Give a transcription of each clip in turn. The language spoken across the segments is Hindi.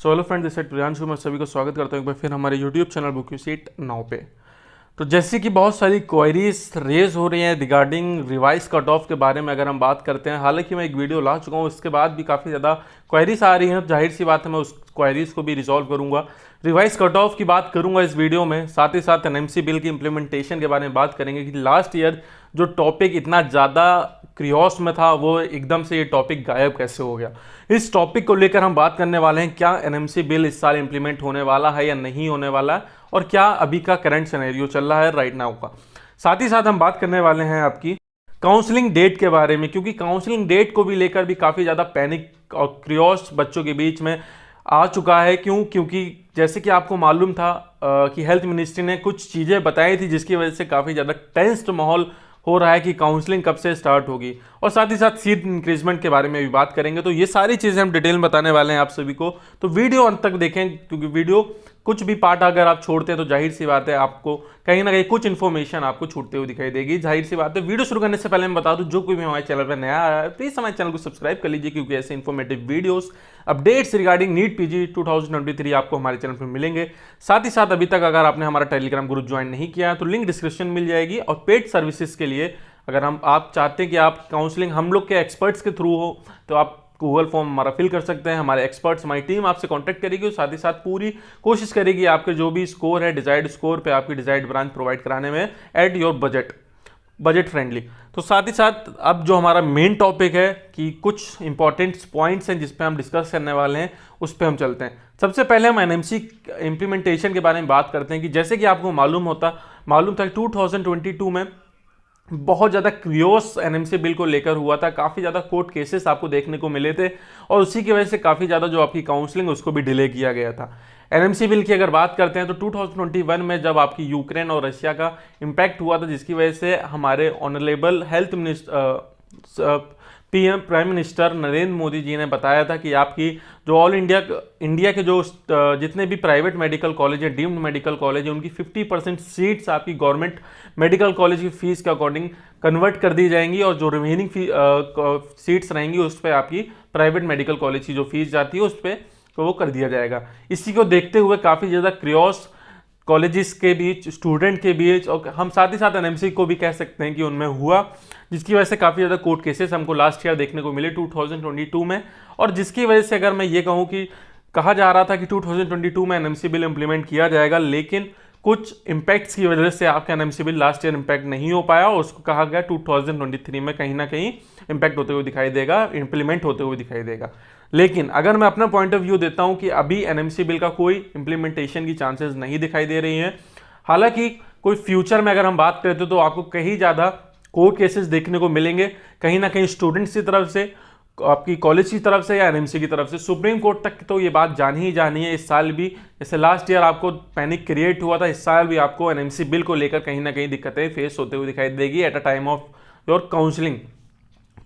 So hello friends, this is Priyanshu. मैं सभी को स्वागत करता हूँ एक बार फिर हमारे YouTube channel book you seat now पे। तो जैसे कि बहुत सारी क्वेरीज रेज हो रही हैं रिगार्डिंग रिवाइज कट ऑफ के बारे में अगर हम बात करते हैं, हालांकि मैं एक वीडियो ला चुका हूँ, उसके बाद भी काफ़ी ज़्यादा क्वेरीज आ रही हैं। जाहिर सी बात है मैं उस क्वेरीज को भी रिजॉल्व करूँगा। रिवाइज कट ऑफ की बात करूँगा इस वीडियो में, साथ ही साथ एनएमसी बिल की इम्प्लीमेंटेशन के बारे में बात करेंगे कि लास्ट ईयर जो टॉपिक इतना ज़्यादा क्रियोस में था वो एकदम से ये टॉपिक गायब कैसे हो गया। इस टॉपिक को लेकर हम बात करने वाले हैं, क्या एनएमसी बिल इस साल इंप्लीमेंट होने वाला है या नहीं होने वाला है, और क्या अभी का करंट सिनेरियो चल रहा है राइट नाउ का। साथ ही साथ हम बात करने वाले हैं आपकी काउंसलिंग डेट के बारे में, क्योंकि काउंसलिंग डेट को भी लेकर भी काफ़ी ज़्यादा पैनिक और क्रियोस बच्चों के बीच में आ चुका है। क्योंकि जैसे कि आपको मालूम था कि हेल्थ मिनिस्ट्री ने कुछ चीज़ें बताई थी जिसकी वजह से काफ़ी ज़्यादा टेंस्ड माहौल हो रहा है कि काउंसलिंग कब से स्टार्ट होगी, और साथ ही साथ सीट इंक्रीजमेंट के बारे में भी बात करेंगे। तो ये सारी चीज़ें हम डिटेल में बताने वाले हैं आप सभी को, तो वीडियो अंत तक देखें, क्योंकि वीडियो कुछ भी पार्ट अगर आप छोड़ते हैं तो जाहिर सी बात है आपको कहीं ना कहीं कुछ इन्फॉर्मेशन आपको छूटते हुए दिखाई देगी। जाहिर सी बात है वीडियो शुरू करने से पहले मैं बता दूं, जो कोई भी हमारे चैनल पर नया आया है प्लीज़ हमारे चैनल को सब्सक्राइब कर लीजिए, क्योंकि ऐसे informative videos updates regarding NEET PG 2023 आपको हमारे चैनल पर मिलेंगे। साथ ही साथ अभी तक अगर आपने हमारा टेलीग्राम ग्रुप ज्वाइन नहीं किया है तो लिंक डिस्क्रिप्शन मिल जाएगी। और पेड सर्विसेज के लिए अगर आप चाहते हैं कि आप काउंसलिंग हम लोग के एक्सपर्ट्स के थ्रू हो तो आप गूगल फॉर्म हमारा फिल कर सकते हैं। हमारे एक्सपर्ट्स, हमारी टीम आपसे कांटेक्ट करेगी और साथ ही साथ पूरी कोशिश करेगी आपके जो भी स्कोर है डिजायर्ड स्कोर पे आपकी डिजायर्ड ब्रांच प्रोवाइड कराने में एट योर बजट फ्रेंडली। तो साथ ही साथ अब जो हमारा मेन टॉपिक है कि कुछ इंपॉर्टेंट पॉइंट्स हैं जिस पे हम डिस्कस करने वाले हैं, उस पे हम चलते हैं। सबसे पहले हम एनएमसी इंप्लीमेंटेशन के बारे में बात करते हैं कि जैसे कि आपको मालूम था 2022 में बहुत ज़्यादा क्रियोस एनएमसी बिल को लेकर हुआ था। काफ़ी ज़्यादा कोर्ट केसेस आपको देखने को मिले थे और उसी की वजह से काफ़ी ज़्यादा जो आपकी काउंसलिंग उसको भी डिले किया गया था। एनएमसी बिल की अगर बात करते हैं तो 2021 में जब आपकी यूक्रेन और रशिया का इम्पैक्ट हुआ था, जिसकी वजह से हमारे honourable health minister PM prime minister Narendra Modi ji ने बताया था कि आपकी जो ऑल इंडिया के जो जितने भी प्राइवेट मेडिकल कॉलेज हैं, डीम्ड मेडिकल कॉलेज हैं, उनकी 50% सीट्स आपकी गवर्नमेंट मेडिकल कॉलेज की फीस के अकॉर्डिंग कन्वर्ट कर दी जाएंगी, और जो रिमेनिंग सीट्स रहेंगी उस पर आपकी प्राइवेट मेडिकल कॉलेज की जो फीस जाती है उस पर तो वो कर दिया जाएगा। इसी को देखते हुए काफ़ी ज़्यादा क्रियोस कॉलेजेस के बीच, स्टूडेंट के बीच, और हम साथ ही साथ एनएमसी को भी कह सकते हैं कि उनमें हुआ, जिसकी वजह से काफ़ी ज़्यादा कोर्ट केसेस हमको लास्ट ईयर देखने को मिले 2022 में। और जिसकी वजह से अगर मैं ये कहूँ कि कहा जा रहा था कि 2022 में एनएमसी बिल इंप्लीमेंट किया जाएगा, लेकिन कुछ इम्पैक्ट्स की वजह से आपका NMC bill last year impact नहीं हो पाया और उसको कहा गया 2023 में कहीं ना कहीं इम्पैक्ट होते हुए दिखाई देगा, इंप्लीमेंट होते हुए दिखाई देगा। लेकिन अगर मैं अपना पॉइंट ऑफ व्यू देता हूं कि अभी एनएमसी बिल का कोई इंप्लीमेंटेशन की चांसेस नहीं दिखाई दे रही हैं। हालांकि कोई फ्यूचर में अगर हम बात करते तो आपको कहीं ज़्यादा कोर्ट केसेस देखने को मिलेंगे, कहीं ना कहीं स्टूडेंट्स की तरफ से, आपकी कॉलेज की तरफ से या एनएमसी की तरफ से। सुप्रीम कोर्ट तक तो ये बात जानी ही जानी है। इस साल भी जैसे लास्ट ईयर आपको पैनिक क्रिएट हुआ था, इस साल भी आपको एनएमसी बिल को लेकर कहीं ना कहीं दिक्कतें फेस होते हुए दिखाई देगी at a time of your counselling.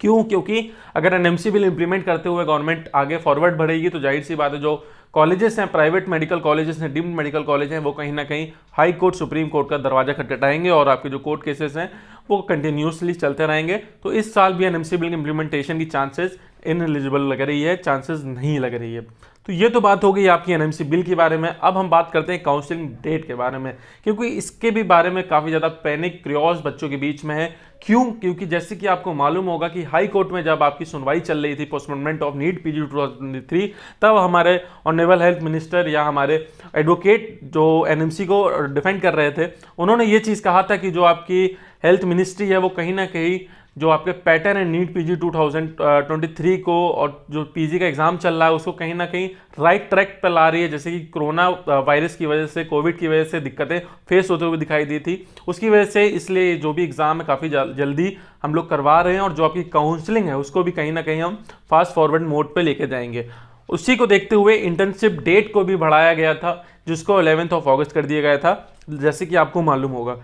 क्यों? क्योंकि अगर एनएमसी बिल इंप्लीमेंट करते हुए गवर्नमेंट आगे फॉरवर्ड बढ़ेगी तो जाहिर सी बात है जो कॉलेजेस हैं, प्राइवेट मेडिकल कॉलेजेस हैं, डीम्ड मेडिकल कॉलेज हैं, वो कहीं ना कहीं हाई कोर्ट, सुप्रीम कोर्ट का दरवाजा खटखटाएंगे और आपके जो कोर्ट केसेस हैं वो कंटिन्यूसली चलते रहेंगे। तो इस साल भी एनएमसी बिल इंप्लीमेंटेशन की चांसेस इनएलिजिबल लग रही है, चांसेस नहीं लग रही है। तो ये तो बात हो गई आपकी एनएमसी बिल के बारे में। अब हम बात करते हैं काउंसलिंग डेट के बारे में, क्योंकि इसके भी बारे में काफ़ी ज़्यादा पैनिक क्रियोस बच्चों के बीच में है। क्यों? क्योंकि जैसे कि आपको मालूम होगा कि हाई कोर्ट में जब आपकी सुनवाई चल रही थी पोस्टपोनमेंट ऑफ नीट पीजी 2023, तब हमारे ऑनरेबल हेल्थ मिनिस्टर या हमारे एडवोकेट जो एनएमसी को डिफेंड कर रहे थे, उन्होंने ये चीज़ कहा था कि जो आपकी हेल्थ मिनिस्ट्री है वो कहीं ना कहीं जो आपके पैटर्न है नीट पीजी 2023 को और जो पीजी का एग्जाम चल रहा है उसको कहीं ना कहीं राइट ट्रैक पर ला रही है। जैसे कि कोरोना वायरस की वजह से, कोविड की वजह से दिक्कतें फेस होते हुए दिखाई दी थी, उसकी वजह से इसलिए जो भी एग्जाम है काफ़ी जल्दी हम लोग करवा रहे हैं, और जो आपकी काउंसलिंग है उसको भी कहीं ना कहीं हम फास्ट फॉरवर्ड मोड पर लेके जाएंगे। उसी को देखते हुए इंटर्नशिप डेट को भी बढ़ाया गया था, जिसको 11 अगस्त कर दिया गया था, जैसे कि आपको मालूम होगा।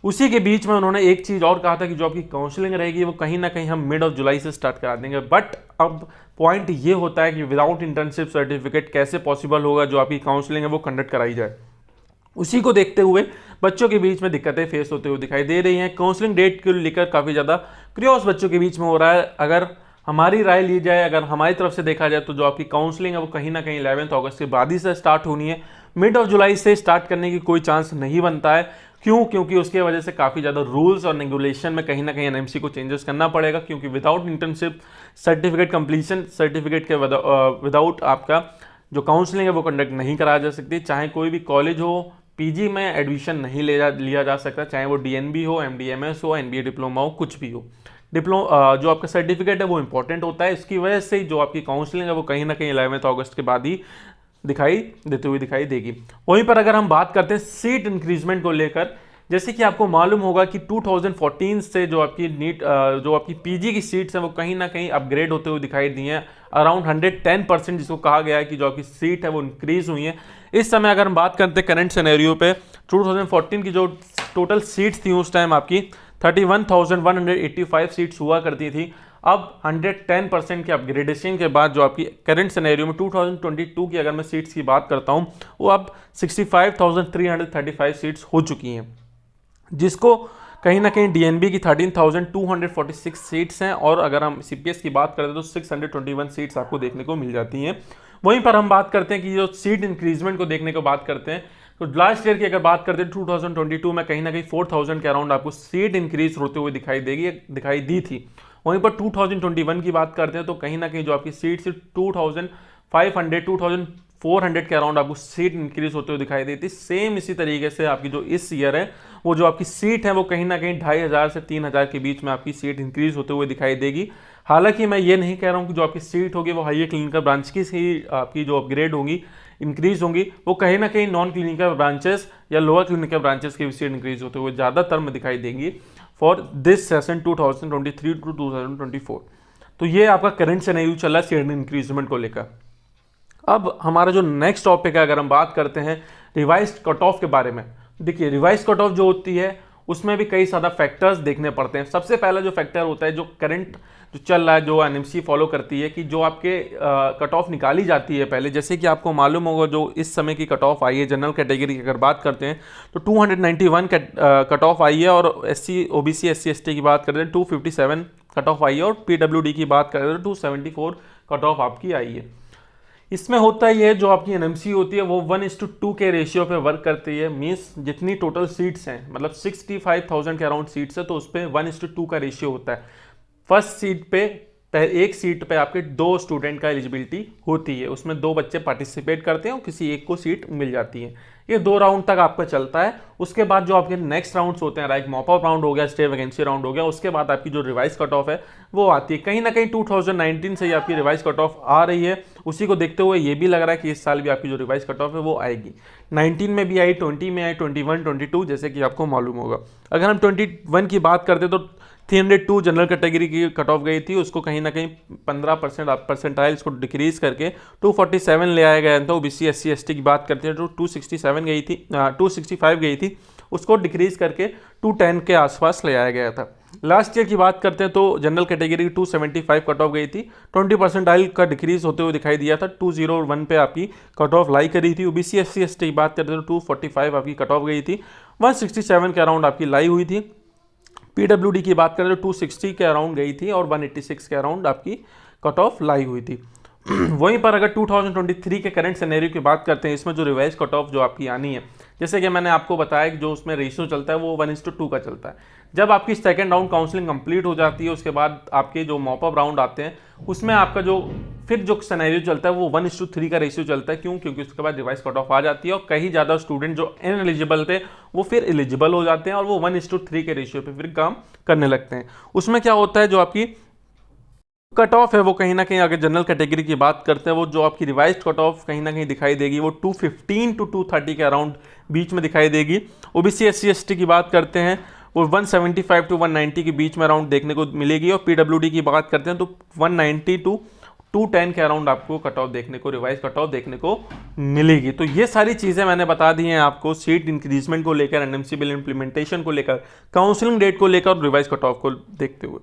उसी के बीच में उन्होंने एक चीज़ और कहा था कि जो आपकी काउंसलिंग रहेगी वो कहीं ना कहीं हम मिड ऑफ जुलाई से स्टार्ट करा देंगे। बट अब पॉइंट ये होता है कि विदाउट इंटर्नशिप सर्टिफिकेट कैसे पॉसिबल होगा जो आपकी काउंसलिंग है वो कंडक्ट कराई जाए। उसी को देखते हुए बच्चों के बीच में दिक्कतें फेस होते हुए दिखाई दे रही हैं। काउंसलिंग डेट को लेकर काफ़ी ज़्यादा क्रियोस बच्चों के बीच में हो रहा है। अगर हमारी राय ली जाए, अगर हमारी तरफ से देखा जाए तो जो आपकी काउंसलिंग है वो कहीं ना कहीं 11 अगस्त के बाद ही से स्टार्ट होनी है। मिड ऑफ जुलाई से स्टार्ट करने की कोई चांस नहीं बनता है। क्यों? क्योंकि उसके वजह से काफ़ी ज़्यादा रूल्स और रेगुलेशन में कहीं ना कहीं एनएमसी को चेंजेस करना पड़ेगा, क्योंकि without internship certificate completion certificate के विदाउट आपका जो काउंसलिंग है वो कंडक्ट नहीं कराया जा सकती। चाहे कोई भी कॉलेज हो, पीजी में एडमिशन नहीं लिया जा सकता, चाहे वो डीएनबी हो, एमडीएमएस हो, एनबीए डिप्लोमा हो, कुछ भी हो। जो आपका सर्टिफिकेट है वो इंपॉर्टेंट होता है। इसकी वजह से जो आपकी काउंसलिंग है वो कहीं ना कहीं 11 अगस्त के बाद ही दिखाई दिखाई देगी। वहीं पर अगर हम बात करते हैं सीट इंक्रीजमेंट को लेकर, जैसे कि आपको मालूम होगा कि 2014 से जो आपकी पीजी की सीट्स हैं वो कहीं ना कहीं अपग्रेड होते हुए दिखाई दी हैं। अराउंड 110% जिसको कहा गया है कि जो आपकी सीट है वो इंक्रीज हुई है। इस समय अगर हम बात करते हैं करंट सिनेरियो पे, 2014 की जो टोटल सीट्स थी उस टाइम आपकी 31,185 सीट्स हुआ करती थी। अब 110% के अपग्रेडेशन के बाद जो आपकी करंट सिनेरियो में 2022 की अगर मैं सीट्स की बात करता हूं, वो अब 65,335 सीट्स हो चुकी हैं, जिसको कहीं ना कहीं डीएनबी की 13,246 सीट्स हैं, और अगर हम सीपीएस की बात करते हैं तो 621 सीट्स आपको देखने को मिल जाती हैं। वहीं पर हम बात करते हैं कि जो सीट इंक्रीजमेंट को देखने को बात करते हैं, तो लास्ट ईयर की अगर बात करते हैं 2022 में कहीं ना कहीं 4,000 के अराउंड आपको सीट इंक्रीज होते हुए दिखाई दी थी। वहीं पर 2021 की बात करते हैं तो कहीं ना कहीं जो आपकी सीट 2,400 के अराउंड आपको सीट इंक्रीज होते हुए दिखाई दी थी। सेम इसी तरीके से आपकी जो इस ईयर है वो जो आपकी सीट है वो कहीं ना कहीं 2,500 से 3,000 के बीच में आपकी सीट इंक्रीज होते हुए दिखाई देगी। हालांकि मैं ये नहीं कह रहा हूँ कि जो आपकी सीट होगी वो हायर क्लिनिकल ब्रांच की ही आपकी जो अपग्रेड होगी, इंक्रीज होंगी, वो कहीं ना कहीं नॉन क्लिनिकल ब्रांचेस या लोअर क्लिनिकल ब्रांचेस की भी सीट इंक्रीज होते हुए ज़्यादातर में दिखाई देंगी फॉर दिस सेशन 2023 टू 2024। तो ये आपका करंट सिनेरियो चल रहा है सीट इंक्रीजमेंट को लेकर। अब हमारा जो नेक्स्ट टॉपिक है, अगर हम बात करते हैं रिवाइज्ड कट ऑफ के बारे में, देखिए रिवाइज्ड कट ऑफ जो होती है उसमें भी कई सारा फैक्टर्स देखने पड़ते हैं। सबसे पहला जो फैक्टर होता है, जो करंट जो चल रहा है, जो एनएमसी फॉलो करती है कि जो आपके कट ऑफ निकाली जाती है पहले, जैसे कि आपको मालूम होगा जो इस समय की कट ऑफ आई है जनरल कैटेगरी की अगर बात करते हैं तो 291 कट ऑफ आई है, और एससी ओबीसी एससी एसटी की बात करते हैं 257 कट ऑफ आई है, और पीडब्ल्यूडी की बात करें तो 274 कट ऑफ आपकी आई है। इसमें होता ही है जो आपकी एनएमसी होती है वो 1:2 के रेशियो पे वर्क करती है। मींस जितनी टोटल सीट्स हैं, मतलब 65,000 के अराउंड सीट्स है, तो उस पर 1:2 का रेशियो होता है। फर्स्ट सीट पे एक सीट पे आपके 2 स्टूडेंट का एलिजिबिलिटी होती है, उसमें 2 बच्चे पार्टिसिपेट करते हैं और किसी एक को सीट मिल जाती है। ये 2 राउंड तक आपका चलता है। उसके बाद जो आपके नेक्स्ट राउंड्स होते हैं, लाइक मॉप अप राउंड हो गया, स्टे वैकेंसी राउंड हो गया, उसके बाद आपकी जो रिवाइज कट ऑफ है वो आती है। कहीं ना कहीं 2019 से ही आपकी रिवाइज कट ऑफ आ रही है, उसी को देखते हुए ये भी लग रहा है कि इस साल भी आपकी जो रिवाइज कट ऑफ है वो आएगी। 19 में भी आई, 20 में आई, 21, 22, जैसे कि आपको मालूम होगा। अगर हम 21 की बात करते तो 302 जनरल कैटेगरी की कट ऑफ गई थी, उसको कहीं ना कहीं 15% परसेंटाइल इसको डिक्रीज करके 247 ले आया गया था। ओबीसी एससी एसटी की बात करते हैं तो 267 गई थी, 265 गई थी, उसको डिक्रीज करके 210 के आसपास ले आया गया था। लास्ट ईयर की बात करते हैं तो जनरल कैटेगरी की 275 कट ऑफ गई थी, 20 परसेंटाइल का डिक्रीज होते हुए दिखाई दिया था, 201 पे आपकी कट ऑफ लाई करी थी। ओबीसी एससी एसटी की बात करते हैं तो 245 आपकी कट ऑफ गई थी, 167 के अराउंड आपकी लाई हुई थी। पीडब्ल्यूडी की बात करें तो 260 के अराउंड गई थी और 186 के अराउंड आपकी कट ऑफ लाई हुई थी। वहीं पर अगर 2023 के करंट सिनेरियो की बात करते हैं, इसमें जो रिवाइज कट ऑफ जो आपकी आनी है, जैसे कि मैंने आपको बताया कि जो उसमें रेशियो चलता है वो 1:2 का चलता है। जब आपकी सेकंड राउंड काउंसलिंग कंप्लीट हो जाती है, उसके बाद आपके जो मॉप अप राउंड आते हैं, उसमें आपका जो फिर जो सिनेरियो चलता है वो 1:3 का रेशियो चलता है। क्यों? क्योंकि उसके बाद रिवाइज कट ऑफ आ जाती है और कहीं ज़्यादा स्टूडेंट जो इनएलिजिबल थे वो फिर एलिजिबल हो जाते हैं और वो 1:3 के रेशियो पे फिर काम करने लगते हैं। उसमें क्या होता है, जो आपकी कट ऑफ है वो कहीं ना कहीं, अगर जनरल कैटेगरी की बात करते हैं, वो जो आपकी रिवाइज्ड कट ऑफ कहीं ना कहीं दिखाई देगी वो 215 to 230 के अराउंड बीच में दिखाई देगी। ओबीसी एससी एसटी की बात करते हैं वो 175 to 190 के बीच में अराउंड देखने को मिलेगी, और पीडब्ल्यूडी की बात करते हैं तो 190 to 210 के अराउंड आपको कट ऑफ देखने को, रिवाइज कट ऑफ देखने को मिलेगी। तो ये सारी चीज़ें मैंने बता दी हैं आपको सीट इंक्रीजमेंट को लेकर, एनएमसी बिल इंप्लीमेंटेशन को लेकर, काउंसलिंग डेट को लेकर और रिवाइज कट ऑफ को देखते हुए।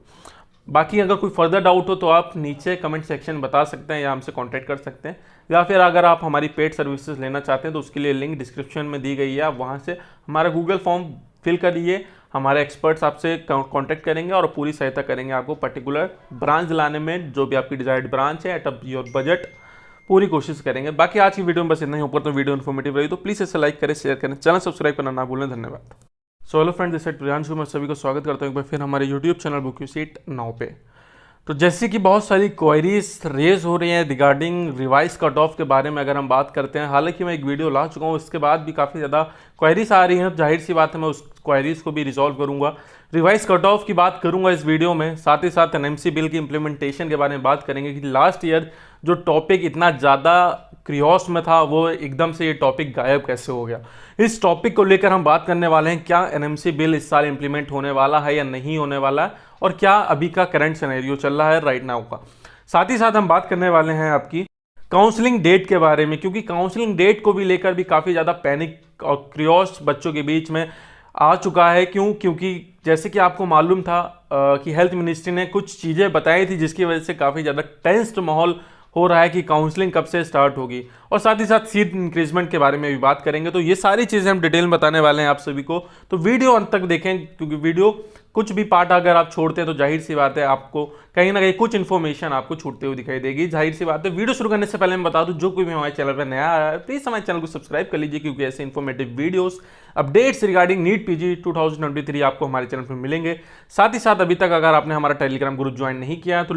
बाकी अगर कोई फर्दर डाउट हो तो आप नीचे कमेंट सेक्शन बता सकते हैं या हमसे कांटेक्ट कर सकते हैं, या फिर अगर आप हमारी पेड सर्विसेज लेना चाहते हैं तो उसके लिए लिंक डिस्क्रिप्शन में दी गई है, आप वहां से हमारा गूगल फॉर्म फिल करिए, हमारे एक्सपर्ट्स आपसे कांटेक्ट करेंगे और पूरी सहायता करेंगे आपको पर्टिकुलर ब्रांच दिलाने में, जो भी आपकी डिजायर्ड ब्रांच है एट योर बजट, पूरी कोशिश करेंगे। बाकी आज की वीडियो में बस इतना ही। ऊपर तो वीडियो इन्फॉर्मेटिव रही तो प्लीज़ इसे लाइक करें, शेयर करें, चैनल सब्सक्राइब करना ना भूलें। धन्यवाद। So hello friends, this is Priyanshu. मैं सभी को स्वागत करता हूँ एक बार फिर हमारे YouTube channel book you seat now पे। तो जैसे कि बहुत सारी क्वेरीज रेज हो रही हैं रिगार्डिंग रिवाइज कट ऑफ के बारे में अगर हम बात करते हैं, हालांकि मैं एक वीडियो ला चुका हूँ, इसके बाद भी काफ़ी ज़्यादा क्वेरीज आ रही हैं। जाहिर सी बात है मैं उस क्वेरीज को भी रिजॉल्व करूँगा, रिवाइज कट ऑफ की बात करूँगा इस वीडियो में। साथ ही साथ एनएमसी बिल की इम्प्लीमेंटेशन के बारे में बात करेंगे कि लास्ट ईयर जो टॉपिक इतना ज़्यादा क्रियोस में था वो एकदम से ये टॉपिक गायब कैसे हो गया। इस टॉपिक को लेकर हम बात करने वाले हैं, क्या एनएमसी बिल इस साल इंप्लीमेंट होने वाला है या नहीं होने वाला है, और क्या अभी का करंट सिनेरियो चल रहा है राइट नाउ का। साथ ही साथ हम बात करने वाले हैं आपकी काउंसलिंग डेट के बारे में, क्योंकि काउंसलिंग डेट को भी लेकर भी काफ़ी ज़्यादा पैनिक और क्रियोस बच्चों के बीच में आ चुका है। क्योंकि जैसे कि आपको मालूम था कि हेल्थ मिनिस्ट्री ने कुछ चीज़ें बताई थी जिसकी वजह से काफ़ी ज़्यादा टेंस्ड माहौल हो रहा है कि काउंसलिंग कब से स्टार्ट होगी, और साथ ही साथ सीट इंक्रीजमेंट के बारे में भी बात करेंगे। तो ये सारी चीज़ें हम डिटेल में बताने वाले हैं आप सभी को, तो वीडियो अंत तक देखें, क्योंकि वीडियो कुछ भी पार्ट अगर आप छोड़ते हैं तो जाहिर सी बात है आपको कहीं ना कहीं कुछ इन्फॉर्मेशन आपको छूटते हुए दिखाई देगी। जाहिर सी बात है वीडियो शुरू करने से पहले मैं बता दूं, जो कोई भी हमारे चैनल पर नया आया है प्लीज़ हमारे चैनल को सब्सक्राइब कर लीजिए, क्योंकि ऐसे informative videos updates regarding NEET PG 2023 आपको हमारे चैनल पर मिलेंगे। साथ ही साथ अभी तक अगर आपने हमारा टेलीग्राम ग्रुप ज्वाइन नहीं किया तो